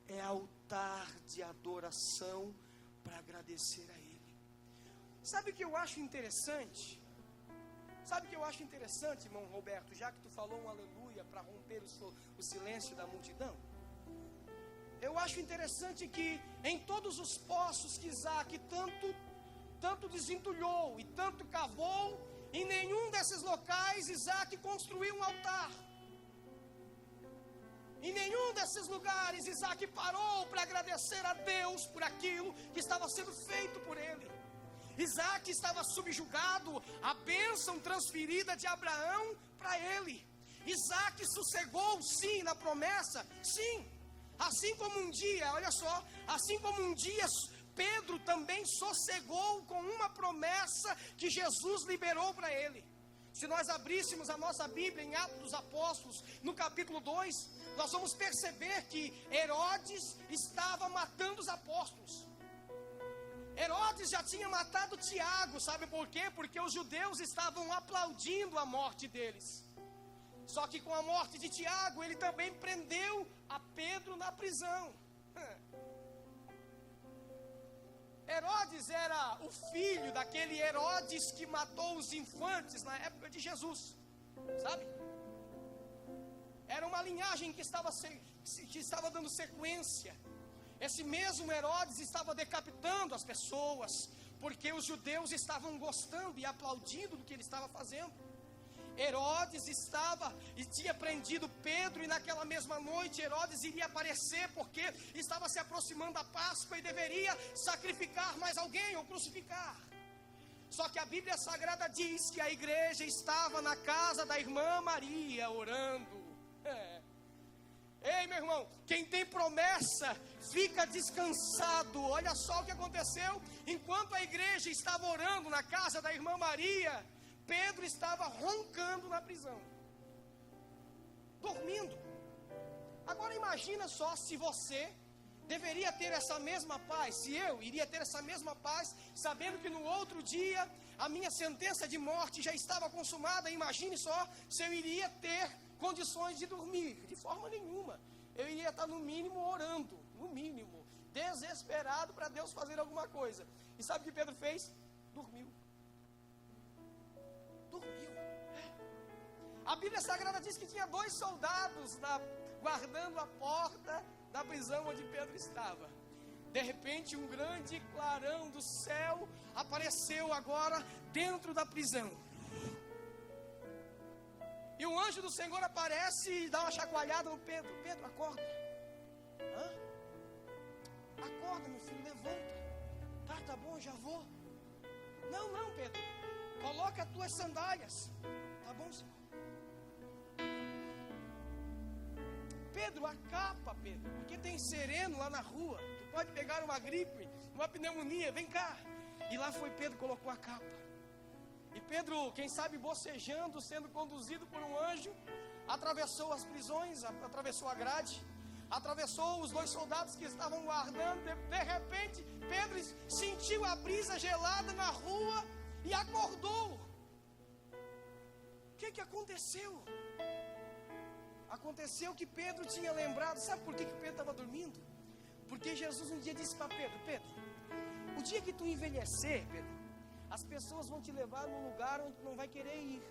é altar de adoração para agradecer a Ele. Sabe o que eu acho interessante? Irmão Roberto, já que tu falou um aleluia para romper o silêncio da multidão? Eu acho interessante que em todos os poços que Isaac tanto desentulhou e tanto cavou, em nenhum desses locais Isaac construiu um altar. Em nenhum desses lugares Isaac parou para agradecer a Deus por aquilo que estava sendo feito por ele. Isaac estava subjugado à bênção transferida de Abraão para ele. Isaac sossegou sim na promessa, sim. Assim como um dia, olha só, assim como um dia Pedro também sossegou com uma promessa que Jesus liberou para ele. Se nós abríssemos a nossa Bíblia em Atos dos Apóstolos, no capítulo 2, nós vamos perceber que Herodes estava matando os apóstolos. Herodes já tinha matado Tiago, sabe por quê? Porque os judeus estavam aplaudindo a morte deles. Só que com a morte de Tiago, ele também prendeu a Pedro na prisão. Herodes era o filho daquele Herodes que matou os infantes na época de Jesus, sabe? Era uma linhagem que estava dando sequência. Esse mesmo Herodes estava decapitando as pessoas, porque os judeus estavam gostando e aplaudindo do que ele estava fazendo. Herodes estava e tinha prendido Pedro, e naquela mesma noite Herodes iria aparecer, porque estava se aproximando a Páscoa e deveria sacrificar mais alguém ou crucificar. Só que a Bíblia Sagrada diz que a igreja estava na casa da irmã Maria orando. Ei, meu irmão, quem tem promessa fica descansado. Olha só o que aconteceu. Enquanto a igreja estava orando na casa da irmã Maria, Pedro estava roncando na prisão, dormindo. Agora imagina só se você deveria ter essa mesma paz, se eu iria ter essa mesma paz, sabendo que no outro dia a minha sentença de morte já estava consumada. Imagine só se eu iria ter condições de dormir. De forma nenhuma. Eu iria estar no mínimo orando, no mínimo, desesperado para Deus fazer alguma coisa. E sabe o que Pedro fez? Dormiu. A Bíblia Sagrada diz que tinha 2 soldados guardando a porta da prisão onde Pedro estava. De repente um grande clarão do céu apareceu agora dentro da prisão. E um anjo do Senhor aparece e dá uma chacoalhada no Pedro. Pedro, acorda. Hã? Acorda, meu filho, levanta. Tá bom, já vou. Não, Pedro. Coloca as tuas sandálias. Tá bom, Senhor? Pedro, acapa, Pedro. Porque tem sereno lá na rua. Tu pode pegar uma gripe, uma pneumonia. Vem cá. E lá foi Pedro, colocou a capa. E Pedro, quem sabe bocejando, sendo conduzido por um anjo, atravessou as prisões, atravessou a grade, atravessou os 2 soldados que estavam guardando. De repente, Pedro sentiu a brisa gelada na rua e acordou. O que aconteceu? Aconteceu que Pedro tinha lembrado. Sabe por que Pedro estava dormindo? Porque Jesus um dia disse para Pedro: Pedro, o dia que tu envelhecer, Pedro, as pessoas vão te levar num lugar onde tu não vai querer ir.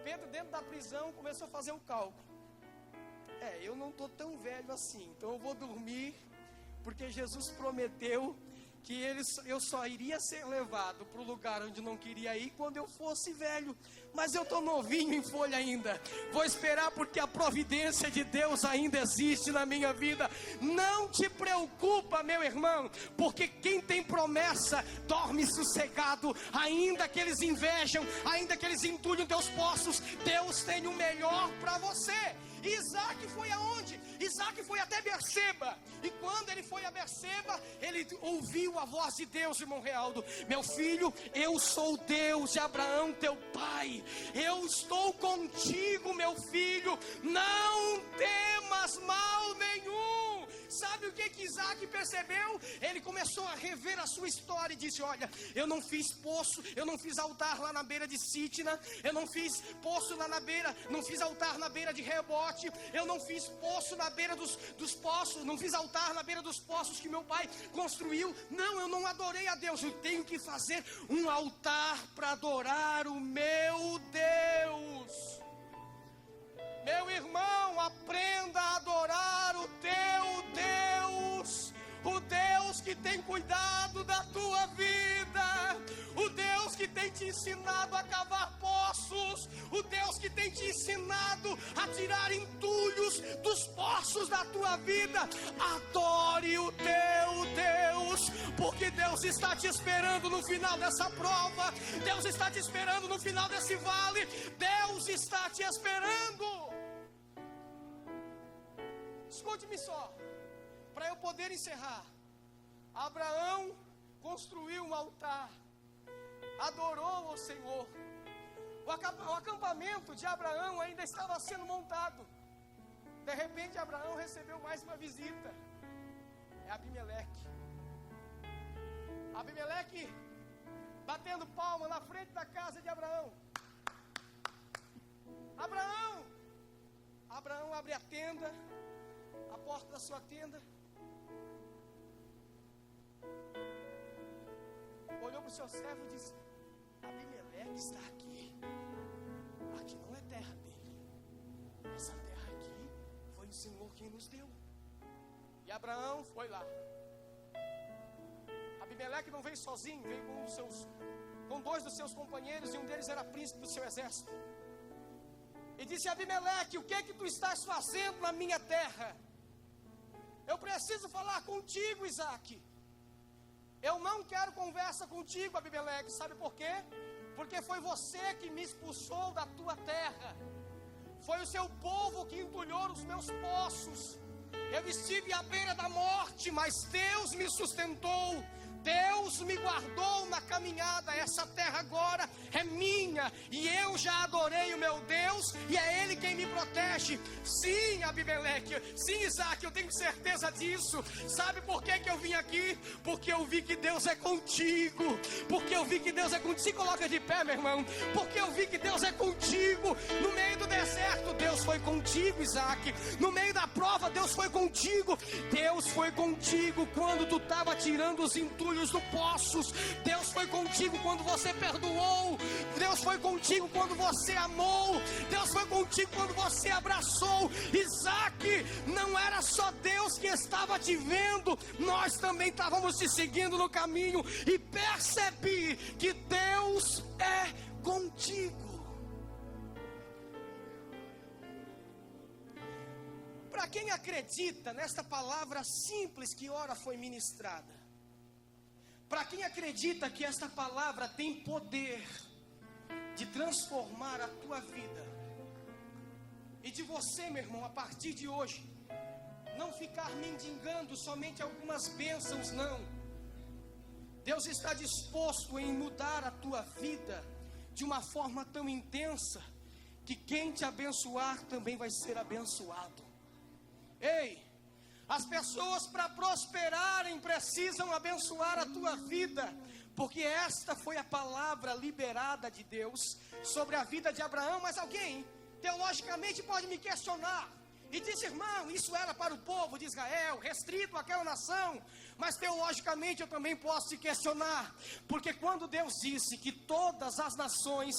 Pedro, dentro da prisão, começou a fazer o cálculo. Eu não estou tão velho assim, então eu vou dormir, porque Jesus prometeu que eu só iria ser levado para o lugar onde não queria ir quando eu fosse velho. Mas eu estou novinho em folha ainda. Vou esperar, porque a providência de Deus ainda existe na minha vida. Não te preocupa, meu irmão, porque quem tem promessa dorme sossegado. Ainda que eles invejam, ainda que eles entulhem teus poços, Deus tem o melhor para você. Isaac foi aonde? Isaac foi até Berseba. E quando ele foi a Berseba, ele ouviu a voz de Deus, irmão Realdo: meu filho, eu sou o Deus de Abraão, teu pai. Eu estou contigo, meu filho. Não temas mal nenhum. Sabe o que Isaac percebeu? Ele começou a rever a sua história e disse: olha, eu não fiz poço, eu não fiz altar lá na beira de Sitna, eu não fiz poço lá na beira, não fiz altar na beira de Rebote, eu não fiz poço na beira dos poços, não fiz altar na beira dos poços que meu pai construiu. Não, eu não adorei a Deus. Eu tenho que fazer um altar para adorar o meu Deus. Meu irmão, aprenda a adorar o teu Deus. te ensinado a cavar poços, o Deus que tem te ensinado a tirar entulhos dos poços da tua vida. Adore o teu Deus, porque Deus está te esperando no final dessa prova, Deus está te esperando no final desse vale, Deus está te esperando. Escute-me só, para eu poder encerrar. Abraão construiu um altar, adorou ao Senhor. O acampamento de Abraão ainda estava sendo montado. De repente Abraão recebeu mais uma visita. É Abimeleque. Abimeleque batendo palma na frente da casa de Abraão. Abraão abre a tenda, a porta da sua tenda. Olhou para o seu servo e disse: Abimeleque está aqui. Aqui não é terra dele. Essa terra aqui foi o Senhor quem nos deu. E Abraão foi lá. Abimeleque não veio sozinho, veio com dois dos seus companheiros, e um deles era príncipe do seu exército. E disse: Abimeleque, o que é que tu estás fazendo na minha terra? Eu preciso falar contigo, Isaque. Eu não quero conversa contigo, Abimeleque. Sabe por quê? Porque foi você que me expulsou da tua terra. Foi o seu povo que entulhou os meus poços. Eu estive à beira da morte, mas Deus me sustentou. Deus me guardou na caminhada. Essa terra agora é minha, e eu já adorei o meu Deus, e é Ele quem me protege. Sim, Abimeleque, sim, Isaque, eu tenho certeza disso. Sabe por que eu vim aqui? Porque eu vi que Deus é contigo. Porque eu vi que Deus é contigo. Se coloca de pé, meu irmão. Porque eu vi que Deus é contigo. No meio do deserto, Deus foi contigo, Isaque. No meio da prova, Deus foi contigo. Deus foi contigo quando tu estava tirando os entulhos do poços. Deus foi contigo quando você perdoou. Deus foi contigo quando você amou. Deus foi contigo quando você abraçou. Isaque, não era só Deus que estava te vendo, nós também estávamos te seguindo no caminho, e percebi que Deus é contigo. Para quem acredita nesta palavra simples que ora foi ministrada, para quem acredita que esta palavra tem poder de transformar a tua vida, e de você, meu irmão, a partir de hoje, não ficar mendigando somente algumas bênçãos, não. Deus está disposto em mudar a tua vida de uma forma tão intensa, que quem te abençoar também vai ser abençoado. Ei, as pessoas para prosperarem precisam abençoar a tua vida, porque esta foi a palavra liberada de Deus sobre a vida de Abraão. Mas alguém teologicamente pode me questionar e diz: irmão, isso era para o povo de Israel, restrito àquela nação. Mas teologicamente eu também posso te questionar, porque quando Deus disse que todas as nações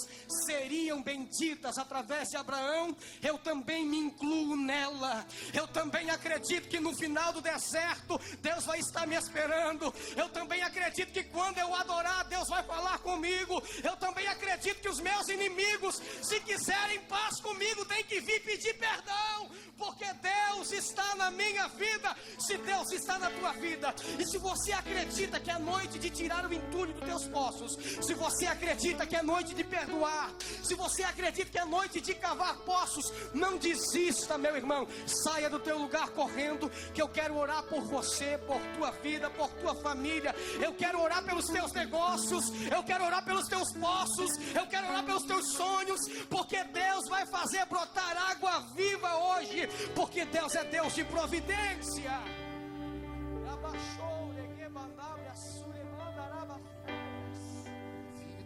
seriam benditas através de Abraão, eu também me incluo nela. Eu também acredito que no final do deserto Deus vai estar me esperando. Eu também acredito que quando eu adorar, Deus vai falar comigo. Eu também acredito que os meus inimigos, se quiserem paz comigo, tem que vir pedir perdão, porque Deus está na minha vida. Se Deus está na tua vida, e se você acredita que é noite de tirar o entulho dos teus poços, se você acredita que é noite de perdoar, se você acredita que é noite de cavar poços, não desista, meu irmão. Saia do teu lugar correndo, que eu quero orar por você, por tua vida, por tua família. Eu quero orar pelos teus negócios, eu quero orar pelos teus poços, eu quero orar pelos teus sonhos, porque Deus vai fazer brotar água viva hoje, porque Deus é Deus de providência.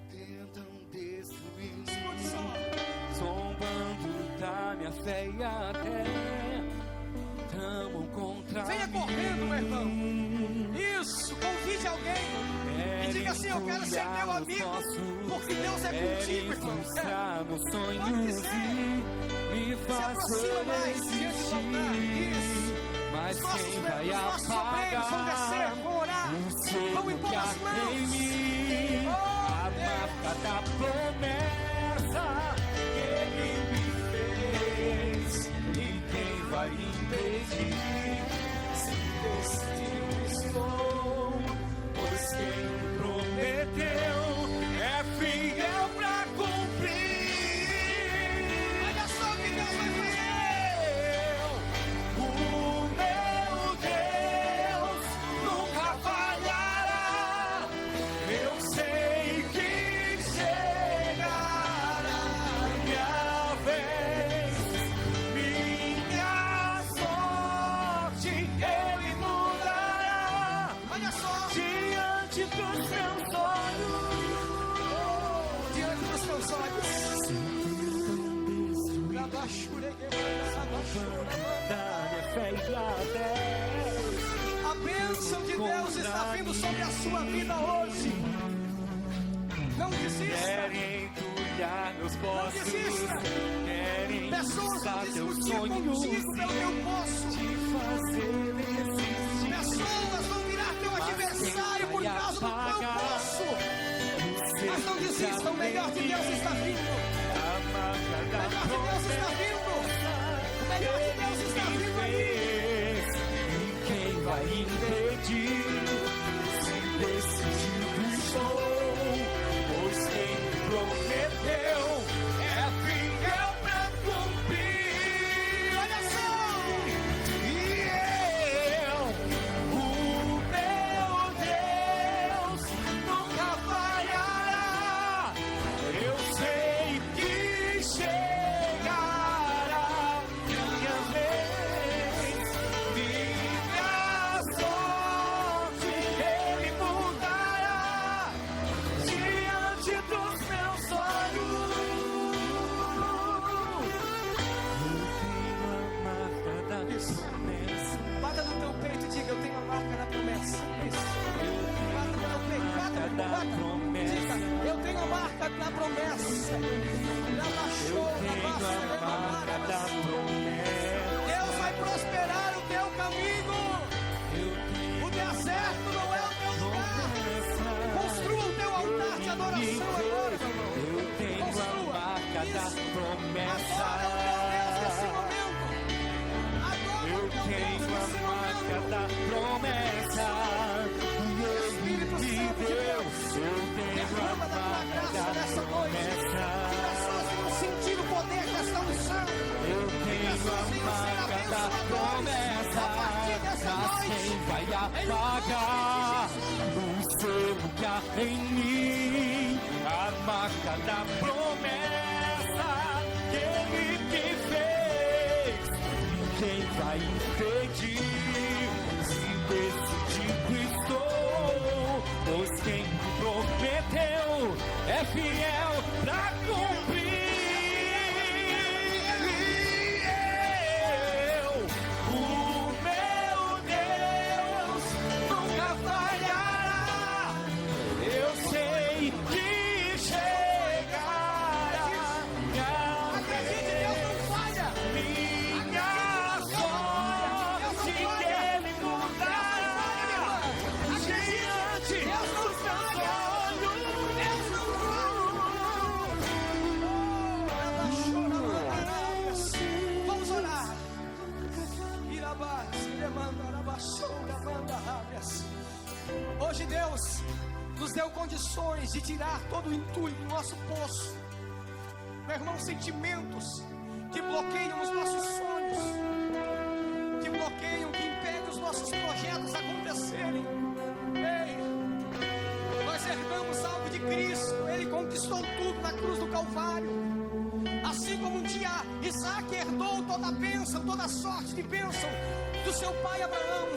Tentam destruir, zombando da minha fé e até tramam contra venha mim. Correndo, meu irmão. Isso, convide alguém e diga assim: eu quero ser teu amigo, porque Deus é contigo, irmão. Meus sonhos e me fazer existir. Mas quem vai apagar vão descer, vão orar, vão impor as mãos. marca da promessa que Ele me fez. E quem vai impedir? Se decidido estou, pois quem prometeu é fiel pra cumprir. Olha só o que Deus vai fazer. O meu Deus nunca falhará. Eu sei que chegará minha vez, minha sorte Ele mudará. Olha só, Diante dos meus olhos, diante dos teus olhos. dá-lhe fé e até. A bênção de Deus está vindo sobre a sua vida hoje. Não desista. Querem entulhar meus poços, desista. querem Pessoas usar vão teus discutir contigo sonhos pelo teu poço. te fazer desistir. Pessoas vão virar teu adversário por causa do teu poço. Mas não desistam, o melhor de Deus está vindo. A marca O da melhor de Deus está vindo. O melhor de Deus está vindo aí. E quem vai impedir? Se decidido estou, pois quem prometeu é fiel pra cumprir. Olha só. E eu, o meu Deus, nunca falhará. Eu sei que chegará minha vez, minha sorte Ele mudará. Diante dos meus olhos, eu tenho a marca da promessa. Bata no teu peito e diga: eu tenho a marca da promessa. Isso. Bata no teu peito, bata, Da bata. promessa. Diga: eu tenho a marca da promessa. Já baixou, Tenho a marca da promessa. Deus vai prosperar o teu caminho. O deserto não é o teu lugar. Construa o teu altar de adoração agora, meu irmão. Eu tenho a Construa. marca da Isso. promessa. Adora o teu Deus nesse momento. Adora Eu o teu Deus tenho a nesse marca momento. da promessa. Espírito E Santo de Deus, Deus, eu tenho a derrama da tua marca graça da nessa noite. Que promessa. pessoas venham sentir o poder desta unção. Eu tenho a marca da promessa. Mas quem vai apagar o selo que há em mim? A marca da promessa que Ele te fez. Quem vai impedir? Se decidido estou, pois quem prometeu é fiel pra cumprir. E eu, o meu Deus, nunca falhará. Eu sei que chegará minha Acredite, Deus não falha. minha sorte que Ele mudará. Diante Deus não dos meus falha. olhos, Deus não falha. Vamos orar. Hoje Deus nos deu condições de tirar todo o entulho do nosso poço. Meu irmão, sentimentos que bloqueiam os nossos sonhos, que bloqueiam, que impedem os nossos projetos acontecerem. Ei, nós herdamos algo de Cristo. Ele conquistou tudo na cruz do Calvário. Assim como um dia Isaac herdou toda a bênção, toda a sorte de bênção do seu pai Abraão,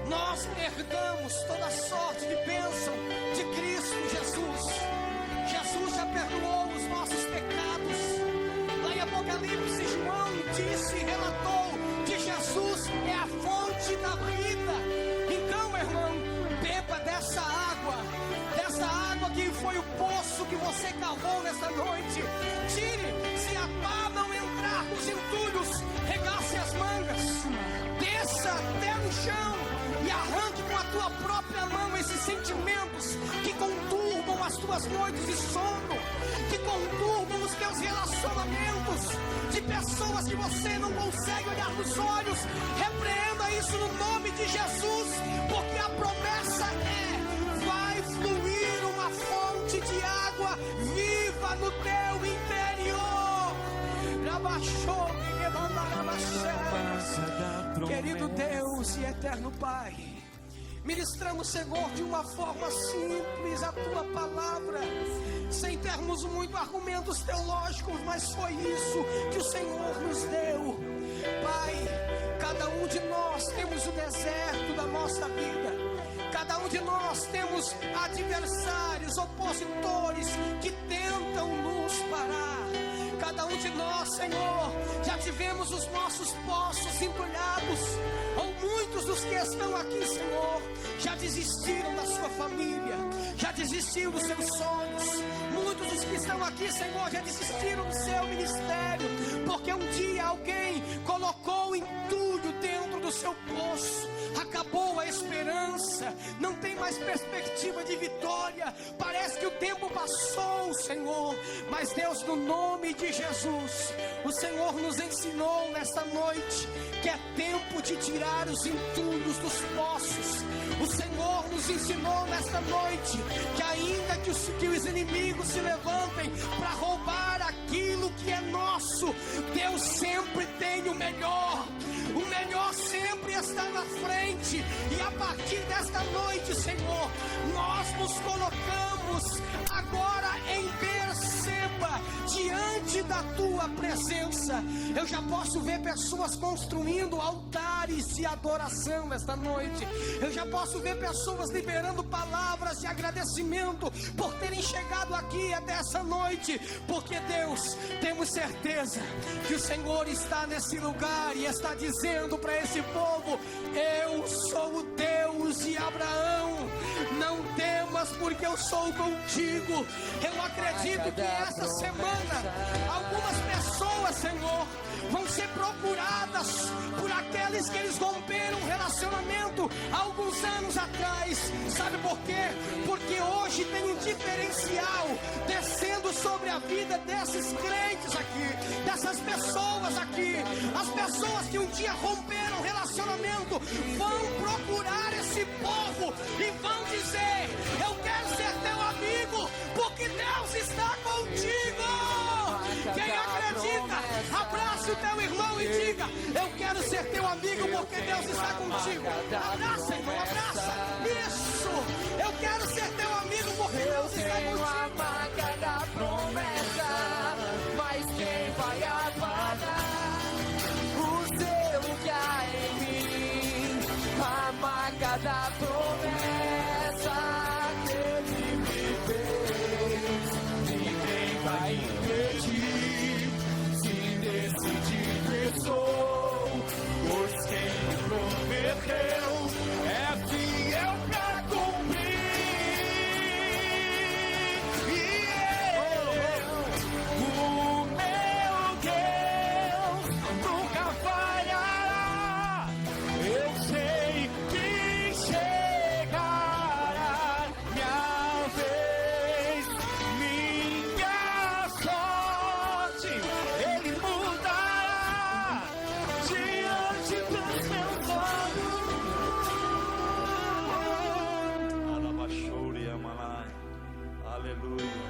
nós herdamos toda a sorte de bênção de Cristo Jesus. Jesus já perdoou os nossos pecados. Lá em Apocalipse, João disse, relatou que Jesus é a fonte da vida. Então, meu irmão, beba dessa água que foi o poço que você cavou nessa noite. Tire, se a pá não entrar nos entulhos, regace as mangas, desça até no chão e arranque com a tua própria mão esses sentimentos que conturbam as tuas noites de sono, que conturbam os teus relacionamentos, de pessoas que você não consegue olhar nos olhos. Repreenda isso no nome de Jesus, porque a promessa vai fluir uma fonte de água viva no teu interior. Querido Deus e eterno Pai, ministramos, Senhor, de uma forma simples a Tua palavra, sem termos muito argumentos teológicos, mas foi isso que o Senhor nos deu. Pai, cada um de nós temos o deserto da nossa vida. Cada um de nós temos adversários, opositores que tentam nos parar. Cada um de nós, Senhor, já tivemos os nossos poços entulhados, ou muitos dos que estão aqui, Senhor, já desistiram da sua família, já desistiram dos seus sonhos. Muitos dos que estão aqui, Senhor, já desistiram do seu ministério, porque um dia alguém colocou entulho dentro do seu poço. Acabou a esperança, não tem mais perspectiva de vitória, parece que o tempo passou, Senhor. Mas Deus, no nome de Jesus, o Senhor nos ensinou nesta noite que é tempo de tirar os entulhos dos poços. O Senhor nos ensinou nesta noite que ainda que os inimigos se levantem para roubar aquilo que é nosso, Deus sempre tem o melhor. O melhor sempre está na frente. E a partir desta noite, Senhor, nós nos colocamos agora em Berseba, diante da Tua presença. Eu já posso ver pessoas construindo altares de adoração nesta noite. Eu já posso ver pessoas liberando palavras de agradecimento por terem chegado aqui até essa noite. Porque, Deus, temos certeza que o Senhor está nesse lugar e está dizendo para esse povo: eu sou o Deus de Abraão, não temas, porque eu sou contigo. Eu acredito que esta semana algumas pessoas, Senhor, vão ser procuradas por aqueles que eles romperam um relacionamento há alguns anos atrás. Sabe por quê? Porque hoje tem um diferencial descendo sobre a vida desses crentes aqui, dessas pessoas aqui. As pessoas que um dia romperam relacionamento vão procurar esse povo e vão dizer: eu quero ser teu amigo, porque Deus está contigo. Quem acredita, abraça o teu irmão e diga: eu quero ser teu amigo, porque Deus está contigo. Abraça, irmão, abraça. Isso, eu quero ser teu amigo, porque Deus está contigo. A marca da promessa, mas quem vai apagar o selo que há em mim? A marca da promessa que Ele me fez, ninguém vai impedir. Se decidir que sou, pois quem me prometeu é fiel pra cumprir. O meu Deus nunca falhará. Eu sei que chegará minha vez, minha sorte Ele mudará diante dos meus olhos. Alabashuri Amalai. Aleluia.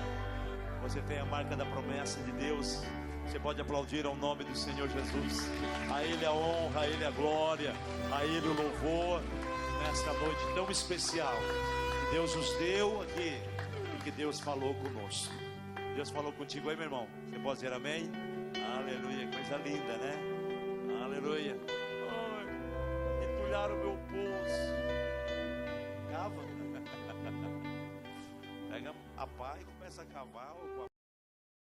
Você tem a marca da promessa de Deus. Você pode aplaudir ao nome do Senhor Jesus. A Ele a honra, a Ele a glória, a Ele o louvor nesta noite tão especial que Deus nos deu aqui e que Deus falou conosco. Deus falou contigo aí, meu irmão. Você pode dizer amém? Aleluia, coisa linda, né? Aleluia. Ai, entulharam o meu poço. Cava. Pega a pá e começa a cavar.